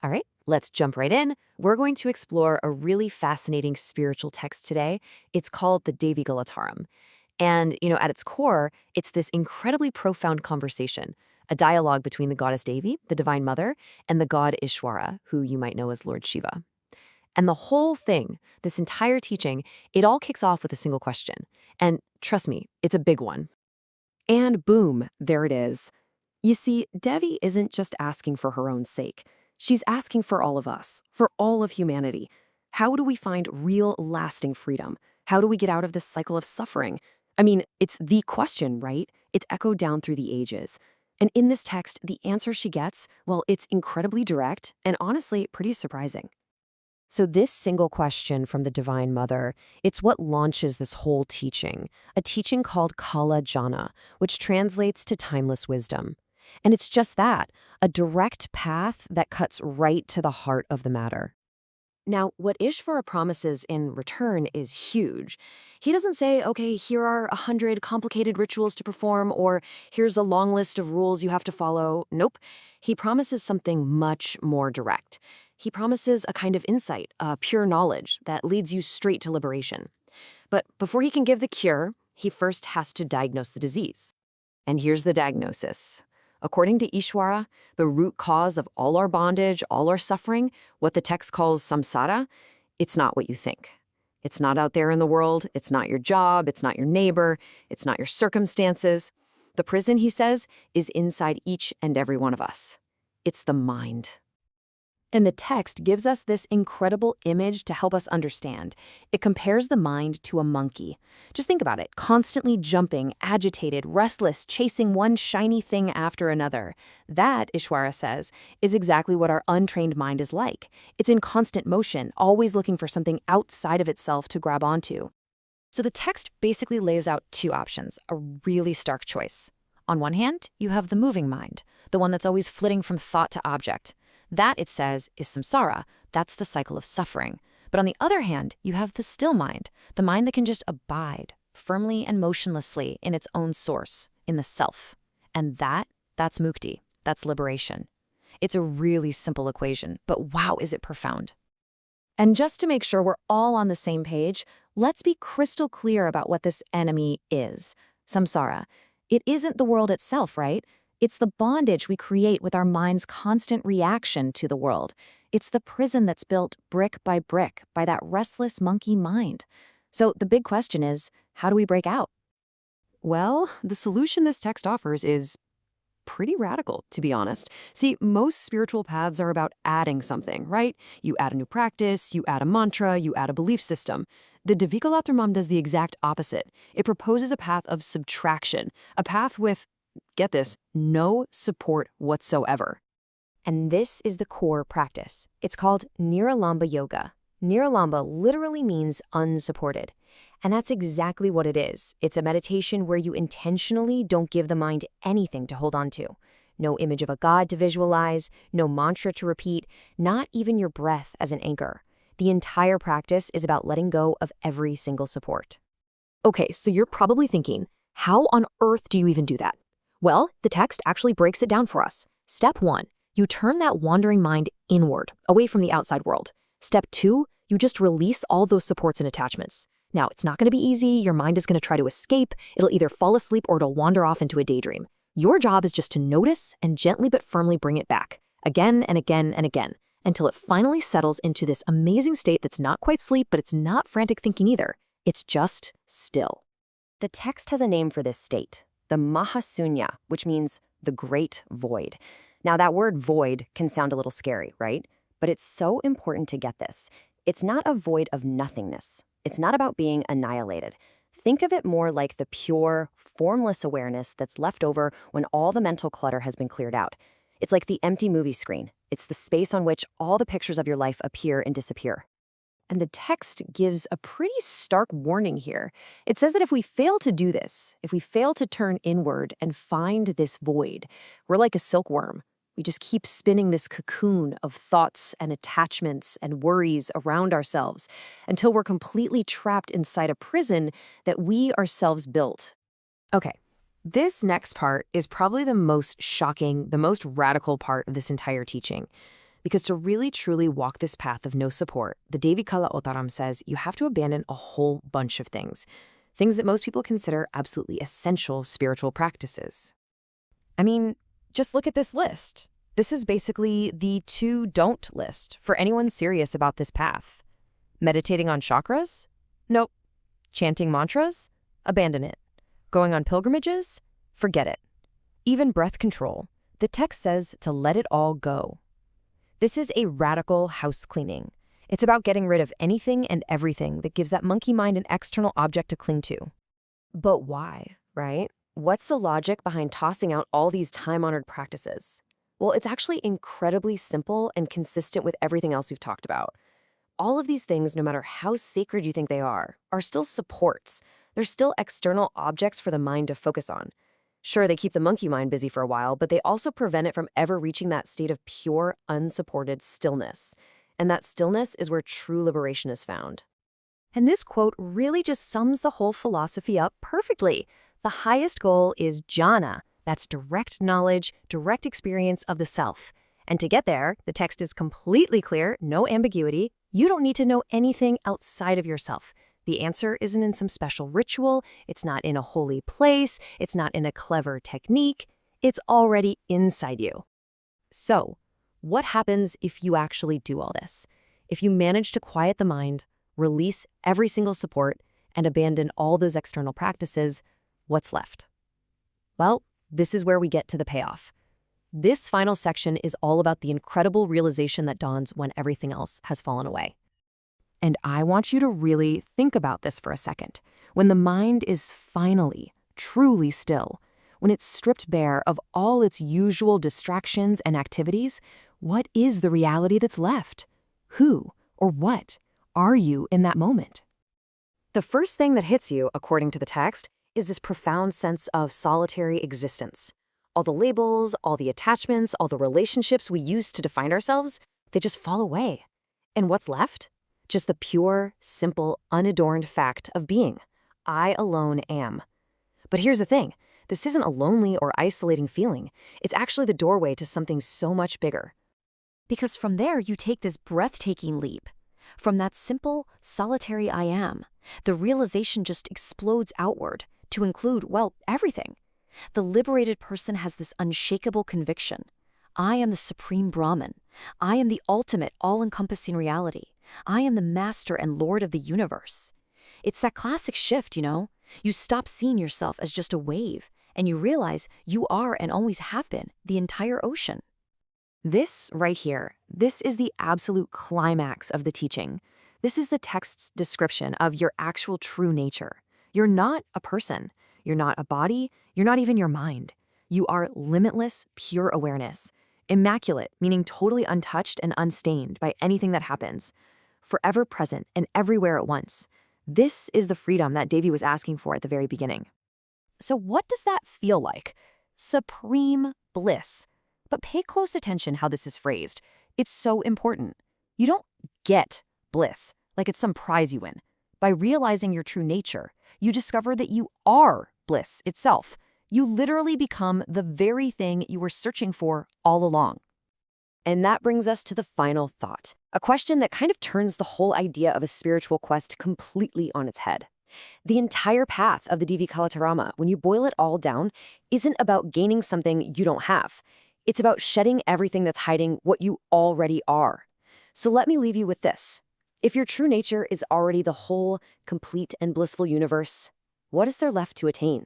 All right, let's jump right in. We're going to explore a really fascinating spiritual text today. It's called the Devīkalottaram. And, at its core, it's this incredibly profound conversation, a dialogue between the goddess Devi, the divine mother, and the god Ishwara, who you might know as Lord Shiva. And the whole thing, this entire teaching, it all kicks off with a single question. And trust me, it's a big one. And boom, there it is. You see, Devi isn't just asking for her own sake. She's asking for all of us, for all of humanity. How do we find real, lasting freedom? How do we get out of this cycle of suffering? I mean, it's the question, right? It's echoed down through the ages. And in this text, the answer she gets, well, it's incredibly direct and honestly pretty surprising. So this single question from the Divine Mother, it's what launches this whole teaching, a teaching called Kala Jana, which translates to timeless wisdom. And it's just that, a direct path that cuts right to the heart of the matter. Now, what Ishvara promises in return is huge. He doesn't say, okay, here are 100 complicated rituals to perform, or here's a long list of rules you have to follow. Nope. He promises something much more direct. He promises a kind of insight, a pure knowledge that leads you straight to liberation. But before he can give the cure, he first has to diagnose the disease. And here's the diagnosis. According to Ishwara, the root cause of all our bondage, all our suffering, what the text calls samsara, it's not what you think. It's not out there in the world, it's not your job, it's not your neighbor, it's not your circumstances. The prison, he says, is inside each and every one of us. It's the mind. And the text gives us this incredible image to help us understand. It compares the mind to a monkey. Just think about it, constantly jumping, agitated, restless, chasing one shiny thing after another. That, Ishwara says, is exactly what our untrained mind is like. It's in constant motion, always looking for something outside of itself to grab onto. So the text basically lays out two options, a really stark choice. On one hand, you have the moving mind, the one that's always flitting from thought to object. That, it says, is samsara. That's the cycle of suffering. But on the other hand, you have the still mind, the mind that can just abide, firmly and motionlessly in its own source, in the self. And that's mukti. That's liberation. It's a really simple equation, but wow, is it profound. And just to make sure we're all on the same page, let's be crystal clear about what this enemy is. Samsara. It isn't the world itself, right? It's the bondage we create with our mind's constant reaction to the world. It's the prison that's built brick by that restless monkey mind. So the big question is, how do we break out? Well, the solution this text offers is pretty radical, to be honest. See, most spiritual paths are about adding something, right? You add a new practice, you add a mantra, you add a belief system. The Devīkalottaram does the exact opposite. It proposes a path of subtraction, a path with, get this, no support whatsoever. And this is the core practice. It's called Niralamba Yoga. Niralamba literally means unsupported. And that's exactly what it is. It's a meditation where you intentionally don't give the mind anything to hold on to. No image of a god to visualize, no mantra to repeat, not even your breath as an anchor. The entire practice is about letting go of every single support. Okay, so you're probably thinking, how on earth do you even do that? Well, the text actually breaks it down for us. Step 1, you turn that wandering mind inward, away from the outside world. Step 2, you just release all those supports and attachments. Now, it's not going to be easy. Your mind is going to try to escape. It'll either fall asleep or it'll wander off into a daydream. Your job is just to notice and gently but firmly bring it back, again and again and again, until it finally settles into this amazing state that's not quite sleep, but it's not frantic thinking either. It's just still. The text has a name for this state, the Mahasunya, which means the great void. Now, that word void can sound a little scary, right? But it's so important to get this. It's not a void of nothingness. It's not about being annihilated. Think of it more like the pure, formless awareness that's left over when all the mental clutter has been cleared out. It's like the empty movie screen. It's the space on which all the pictures of your life appear and disappear. And the text gives a pretty stark warning here. It says that if we fail to do this, if we fail to turn inward and find this void, we're like a silkworm. We just keep spinning this cocoon of thoughts and attachments and worries around ourselves until we're completely trapped inside a prison that we ourselves built. Okay, this next part is probably the most shocking, the most radical part of this entire teaching. Because to really truly walk this path of no support, the Devīkalottaram says you have to abandon a whole bunch of things that most people consider absolutely essential spiritual practices. I mean, just look at this list. This is basically the to don't list for anyone serious about this path. Meditating on chakras? Nope. Chanting mantras? Abandon it. Going on pilgrimages? Forget it. Even breath control. The text says to let it all go. This is a radical house cleaning. It's about getting rid of anything and everything that gives that monkey mind an external object to cling to. But why, right? What's the logic behind tossing out all these time-honored practices? Well, it's actually incredibly simple and consistent with everything else we've talked about. All of these things, no matter how sacred you think they are still supports. They're still external objects for the mind to focus on. Sure, they keep the monkey mind busy for a while, but they also prevent it from ever reaching that state of pure, unsupported stillness. And that stillness is where true liberation is found. And this quote really just sums the whole philosophy up perfectly. The highest goal is jhana. That's direct knowledge, direct experience of the self. And to get there, the text is completely clear, no ambiguity. You don't need to know anything outside of yourself. The answer isn't in some special ritual, it's not in a holy place, it's not in a clever technique. It's already inside you. So, what happens if you actually do all this? If you manage to quiet the mind, release every single support, and abandon all those external practices, what's left? Well, this is where we get to the payoff. This final section is all about the incredible realization that dawns when everything else has fallen away. And I want you to really think about this for a second. When the mind is finally, truly still, when it's stripped bare of all its usual distractions and activities, what is the reality that's left? Who or what are you in that moment? The first thing that hits you, according to the text, is this profound sense of solitary existence. All the labels, all the attachments, all the relationships we use to define ourselves, they just fall away. And what's left? Just the pure, simple, unadorned fact of being. I alone am. But here's the thing. This isn't a lonely or isolating feeling. It's actually the doorway to something so much bigger. Because from there, you take this breathtaking leap. From that simple, solitary I am, the realization just explodes outward to include, well, everything. The liberated person has this unshakable conviction. I am the supreme Brahman. I am the ultimate, all-encompassing reality. I am the master and lord of the universe. It's that classic shift, you know? You stop seeing yourself as just a wave, and you realize you are and always have been the entire ocean. This right here, this is the absolute climax of the teaching. This is the text's description of your actual true nature. You're not a person. You're not a body. You're not even your mind. You are limitless, pure awareness. Immaculate, meaning totally untouched and unstained by anything that happens. Forever present and everywhere at once. This is the freedom that Devi was asking for at the very beginning. So what does that feel like? Supreme bliss. But pay close attention how this is phrased. It's so important. You don't get bliss like it's some prize you win. By realizing your true nature, you discover that you are bliss itself. You literally become the very thing you were searching for all along. And that brings us to the final thought, a question that kind of turns the whole idea of a spiritual quest completely on its head. The entire path of the Devīkalottaram, when you boil it all down, isn't about gaining something you don't have. It's about shedding everything that's hiding what you already are. So let me leave you with this. If your true nature is already the whole, complete, and blissful universe, what is there left to attain?